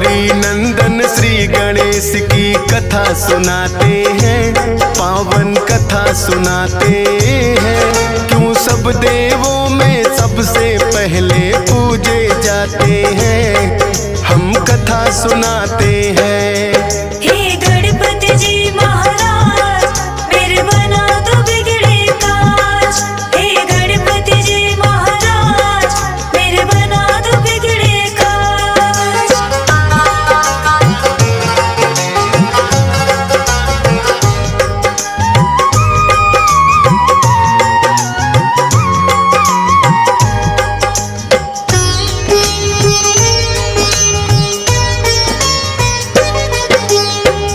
गौरी नंदन श्री गणेश की कथा सुनाते हैं, पावन कथा सुनाते हैं। क्यों सब देवों में सबसे पहले पूजे जाते हैं, हम कथा सुनाते हैं। हे गणपति जी महाराज, मेरे बना दो बिगड़े काज। हे गणपति जी महाराज, मेरे बना दो बिगड़े काज।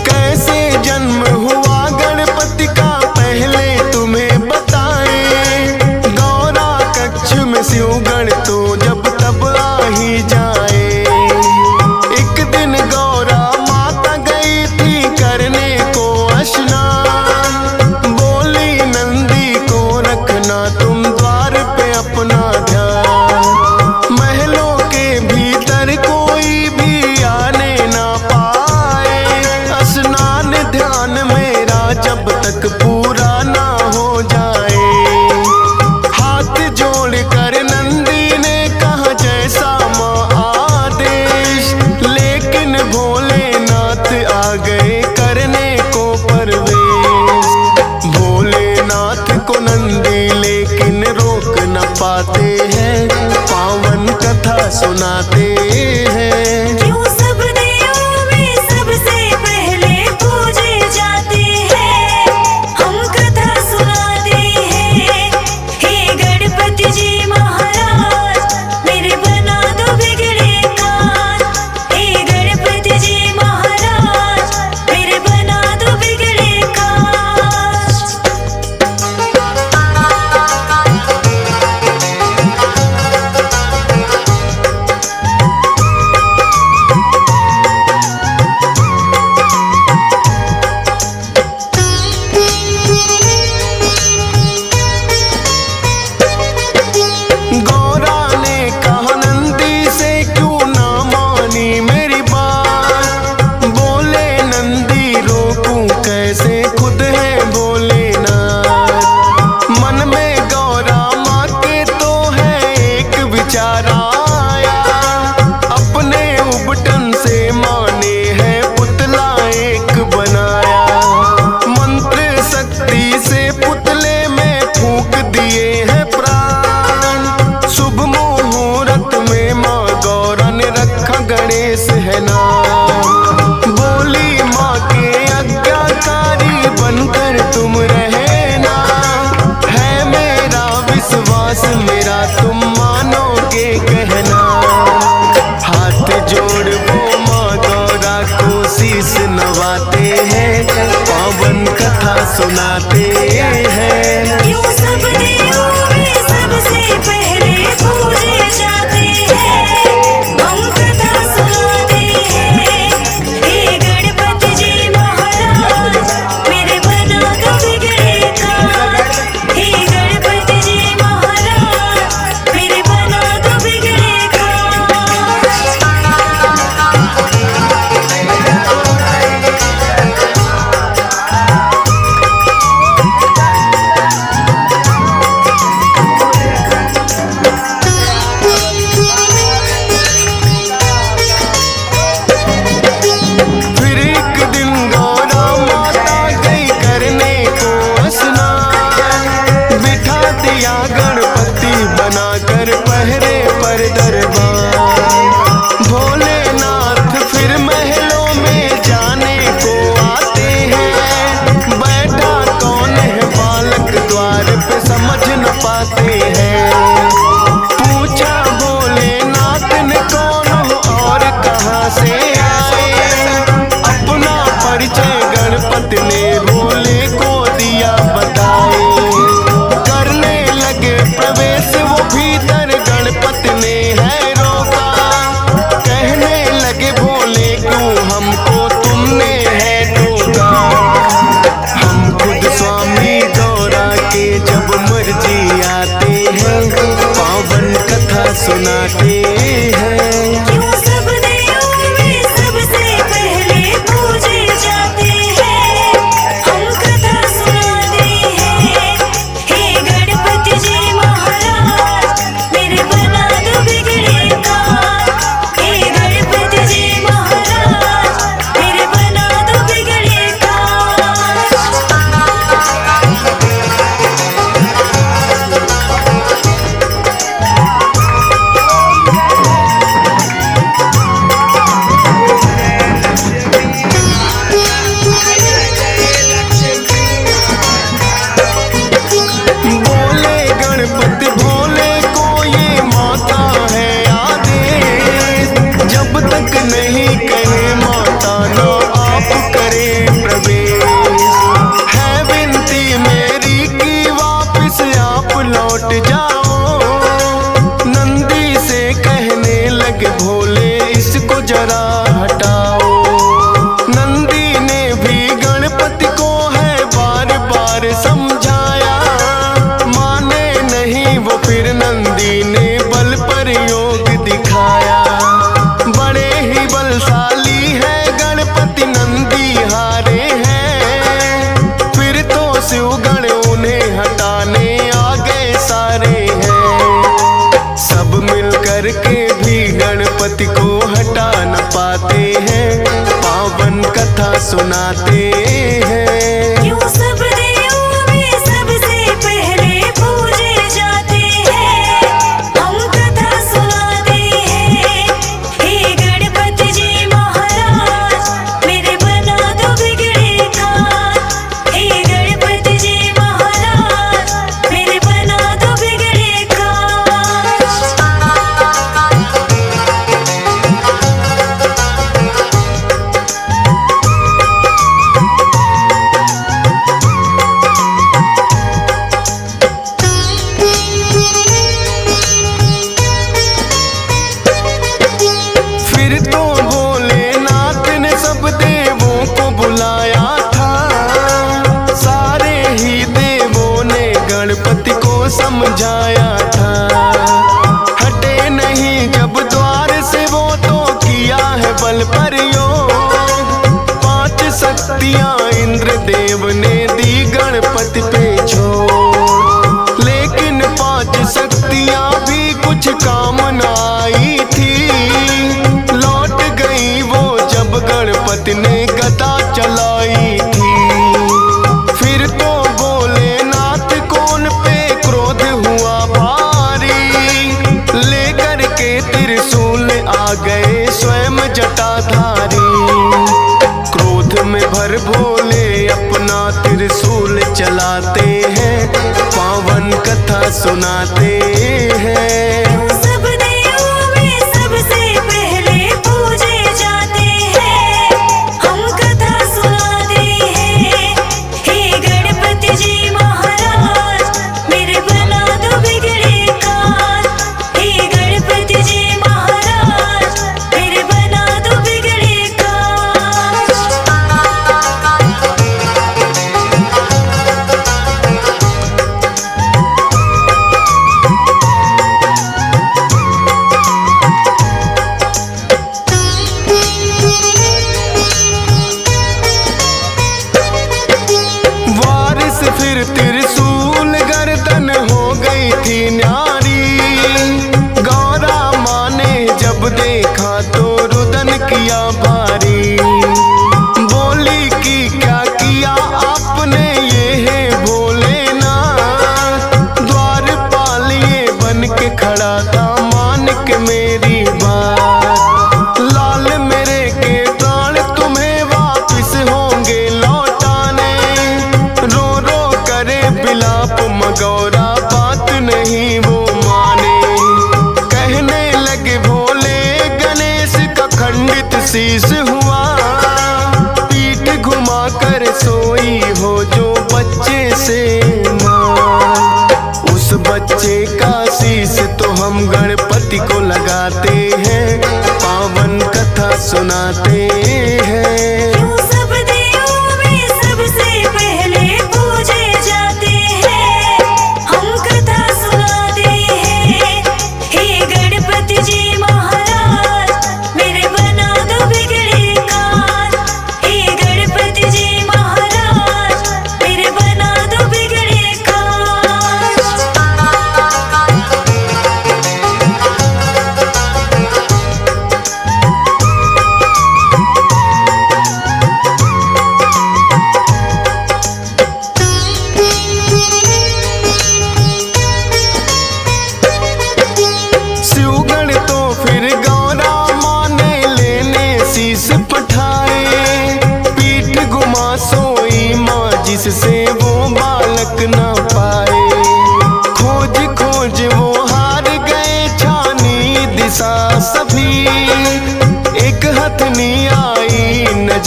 कैसे जन्म हुआ गणपति का पहले तुम्हें बताएं, गौरा कक्ष में शिव गण तो जब तब आ ही जाए। एक दिन गौरा माता गई थी करने को स्नान, बोली नंदी को रखना तुम द्वार पे अपना ध्यान। महलों के भीतर कोई भी आने ना पाए, स्नान ध्यान मेरा जब तक पूरा ना हो जाए। हाथ जोड़ कर नंदी ने कहा जैसा माँ आदेश, लेकिन भोलेनाथ आ गए करने को परवेश। भोलेनाथ को नंदी लेकिन रोक न पाते हैं, पावन कथा सुनाते हैं। क्यों सब देवों में सबसे पहले पूजे जाते हैं, हम कथा सुनाते हैं। हे गणपति जी महाराज, मेरे बना दो बिगड़े काज। हे गणपति जी महाराज, मेरे बना दो बिगड़े काज। गौरा ने कहा नंदी से क्यों ना मानी मेरी बात, बोले नंदी रोकूं कैसे खुद है भोलेनाथ। मन में गौरा माँ के तो है एक विचार आया, अपने उबटन से माने है पुतला एक बनाया। मंत्र शक्ति से पुतले में फूंक दिए हैं प्राण, शुभ मुहूर्त में माँ गौरा ने रखा गणेश है नाम। बोली माँ के आज्ञाकारी बनकर तुम रहना, है मेरा विश्वास मेरा तुम मानोगे कहना। हाथ जोड़ वो माँ गौरा को शीश नवाते हैं, पावन कथा सुनाते हैं। क्यों सब देवों में सबसे पहले पूजे जाते हैं, हम कथा सुनाते हैं। हे गणपति जी महाराज, मेरे बना दो बिगड़े काज। हे गणपति जी महाराज, मेरे बना दो बिगड़े काज। फिर एक दिन गौरा माता गई करने को स्नान, बिठा दिया गणपति बनाकर पहरे पर दरबार। भोलेनाथ फिर महलों में जाने को आते हैं, बैठा कौन है बालक द्वार पे समझ न पाते हैं। पूछा भोलेनाथ ने कौन हो और कहाँ से आए, अपना परिचय गणपति ने भोले को दिया बताए। करने लगे प्रवेश वो भीतर, गणपति ने है रोका, कहने लगे भोले क्यों हमको तुमने है टोका। हम खुद स्वामी गौरा के जब मर्जी आते हैं, पावन कथा सुनाते हैं। क्यों सब देवों में तक नहीं कहे माता ना आप करें प्रवेश। है विनती मेरी कि वापस आप लौट जाओ। नंदी से कहने लगे भोले इसको जरा हटाओ। नंदी ने भी गणपति को है बार बार समझाया, माने नहीं वो फिर नंदी ने बल प्रयोग दिखाया। बड़े ही बलशाली है गणपति नंदी हारे हैं, फिर तो शिवगण उन्हें हटाने आ गए सारे हैं। सब मिल कर के भी गणपति को हटा न पाते हैं, पावन कथा सुनाते हैं। क्यों सब देवों में सबसे पहले पूजे जाते हैं, हम कथा सुनाते हैं। हे गणपति जी महाराज मेरे बना दो बिगड़े काज। हे गणपति जी महाराज मेरे बना दो बिगड़े काज। फिर तो भोलेनाथ ने सब देवों को बुलाया था। सारे ही देवों ने गणपति को समझाया था। हटे नहीं जब द्वार से वो तो किया है बल प्रयोग। 5 शक्तियां इंद्रदेव ने दी गणपति पे छोड़, लेकिन 5 शक्तियां भी कुछ काम न आई थी। लौट गई वो जब गणपति ने गदा चलाई थी। फिर तो भोलेनाथ को उन पे क्रोध हुआ भारी, लेकर के त्रिशूल आ गए स्वयं जटाधारी। क्रोध में भर भोले अपना त्रिशूल चलाते हैं, पावन कथा सुनाते हैं। क्यों सब देवों में सबसे पहले पूजे जाते हैं, हम कथा सुनाते हैं। हे गणपति जी महाराज मेरे बना दो बिगड़े काज। हे गणपति जी महाराज मेरे बना दो बिगड़े काज। वारिस फिर त्रिशूल गर्दन हो गई थी न्यारी। गौरा माँ ने जब देखा तो रुदन किया भारी। बोली कि क्या किया आपने ये है भोलेनाथ। द्वारपाल ये बन के खड़ा था मान के मेरी बात। लाल मेरे के प्राण तुम्हें वापिस होंगे लौटाने। रो रो करे बिलाप मगौरा बात नहीं वो माने। कहने लगे भोले गणेश का खंडित शीश हुआ। पीठ घुमा कर सोई हो जो बच्चे से माँ, उस बच्चे का शीश तो हम गणपति को लगाते हैं, पावन कथा सुनाते हैं। क्यों सब देवों में सबसे पहले पूजे जाते हैं, हम कथा सुनाते हैं। हे गणपति जी महाराज मेरे बना दो बिगड़े काज। हे गणपति जी महाराज मेरे बना दो बिगड़े काज।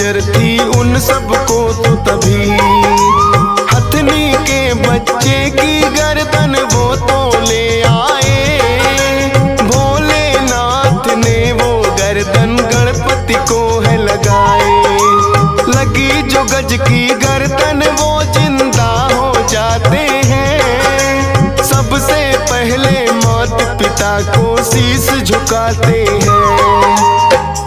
नजर थी उन सबको तो तभी हथनी के बच्चे की गर्दन वो तो ले आए। भोलेनाथ ने वो गर्दन गणपति को है लगाए। लगी जो गज की गर्दन वो जिंदा हो जाते हैं। सबसे पहले माता पिता को शीश झुकाते हैं।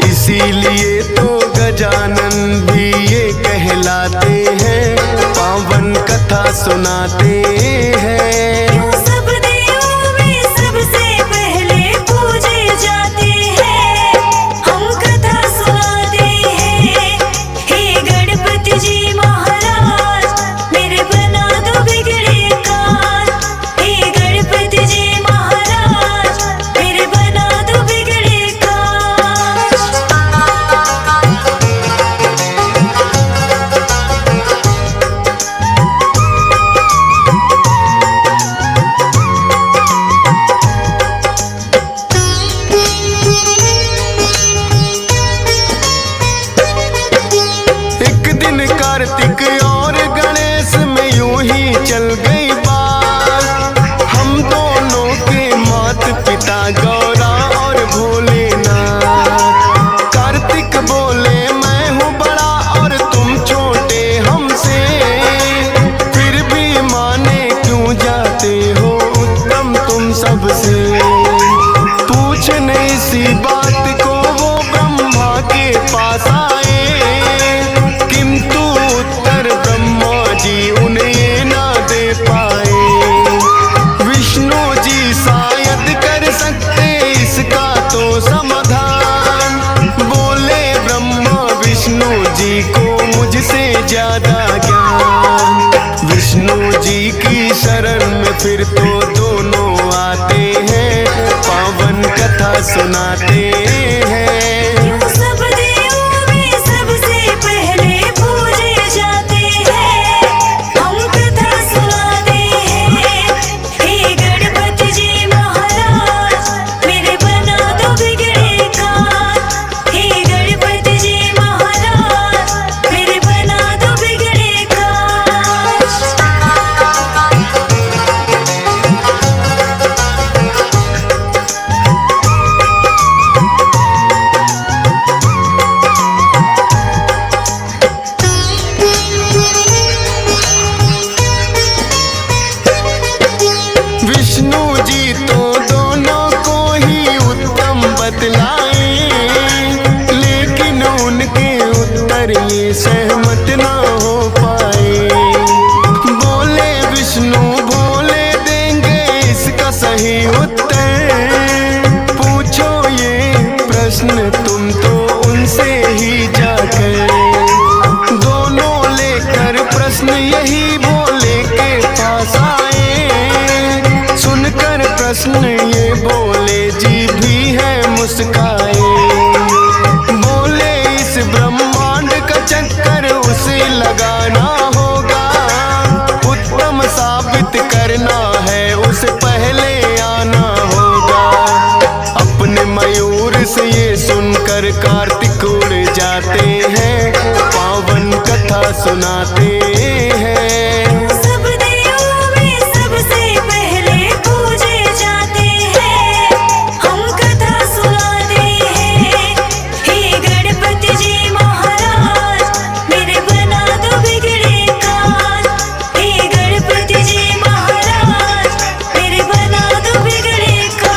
इसीलिए तो गजानन भी ये कहलाते हैं, पावन कथा सुनाते हैं। क्यों सब देवों में सबसे पहले पूजे जाते हैं, हम कथा सुनाते हैं। हे गणपति जी महाराज मेरे बना दो बिगड़े काज। हे गणपति जी महाराज मेरे बना दो बिगड़े काज। एक दिन कार्तिक और गणेश में यूं ही चल गई बात। हम दोनों के माता पिता गौरा और भोलेनाथ। कार्तिक बोले मैं हूँ बड़ा और तुम छोटे हमसे, फिर भी माने क्यों जाते हो उत्तम तुम सबसे। पूछने इसी बात को वो ब्रह्मा के पास आए, किंतु उत्तर ब्रह्मा जी उन्हें ये ना दे पाए। विष्णु जी शायद कर सकते इसका तो समाधान। बोले ब्रह्मा विष्णु जी को मुझसे ज्यादा ज्ञान। विष्णु जी की शरण में फिर तो दोनों आते हैं, पावन कथा सुनाते हैं। क्यों सब देवों में सबसे पहले पूजे जाते हैं, हम कथा सुनाते हैं। हे गणपति जी महाराज मेरे बना दो बिगड़े काज। हे गणपति जी महाराज मेरे बना दो बिगड़े काज। विष्णु जी तो दोनों को ही उत्तम बतलाए, लेकिन उनके उत्तर ये सहमत ना हो पाए। बोले विष्णु भोले देंगे इसका सही उत्तर। पूछो ये प्रश्न तुम तो उनसे ही जाकर। दोनों लेकर प्रश्न यही भोले के पास आए। सुनकर प्रश्न ये बोले जी भी है मुस्काए। बोले इस ब्रह्मांड का चक्कर उसे लगाना होगा, उत्तम साबित करना है उसे पहले आना होगा। अपने मयूर से ये सुनकर कार्तिक उड़ जाते हैं, पावन कथा सुनाते हैं। सब देवों में सबसे पहले पूजे जाते हैं, हम कथा सुनाते हैं। हे गणपति जी महाराज मेरे बना दो बिगड़े काज। हे गणपति जी महाराज मेरे बना दो बिगड़े काज।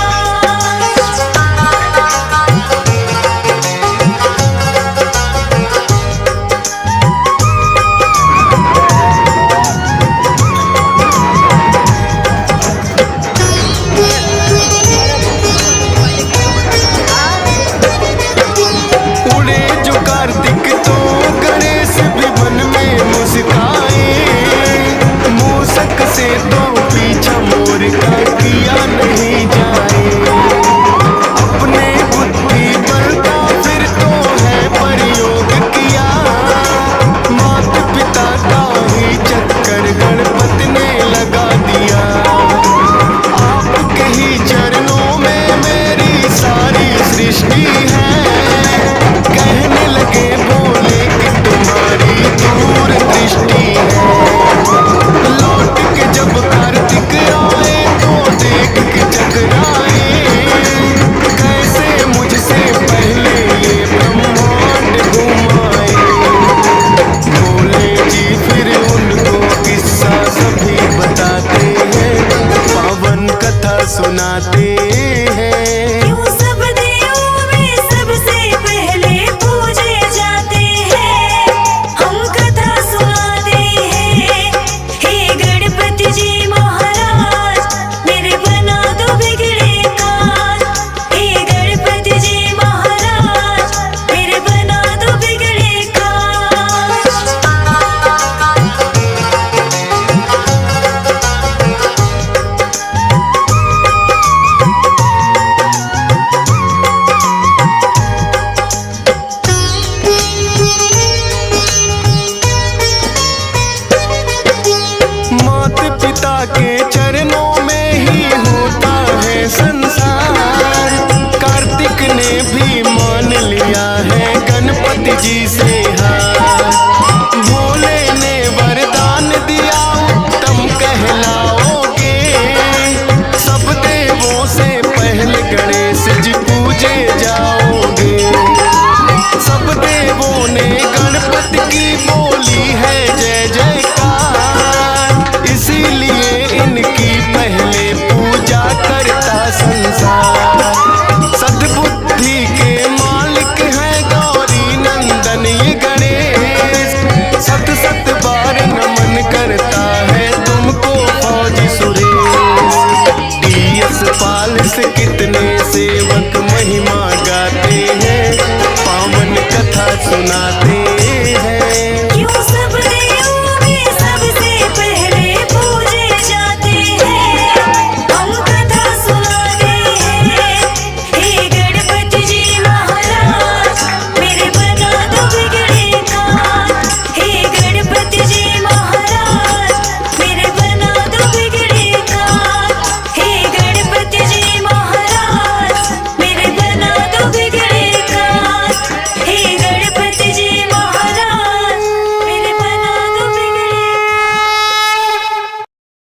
जी से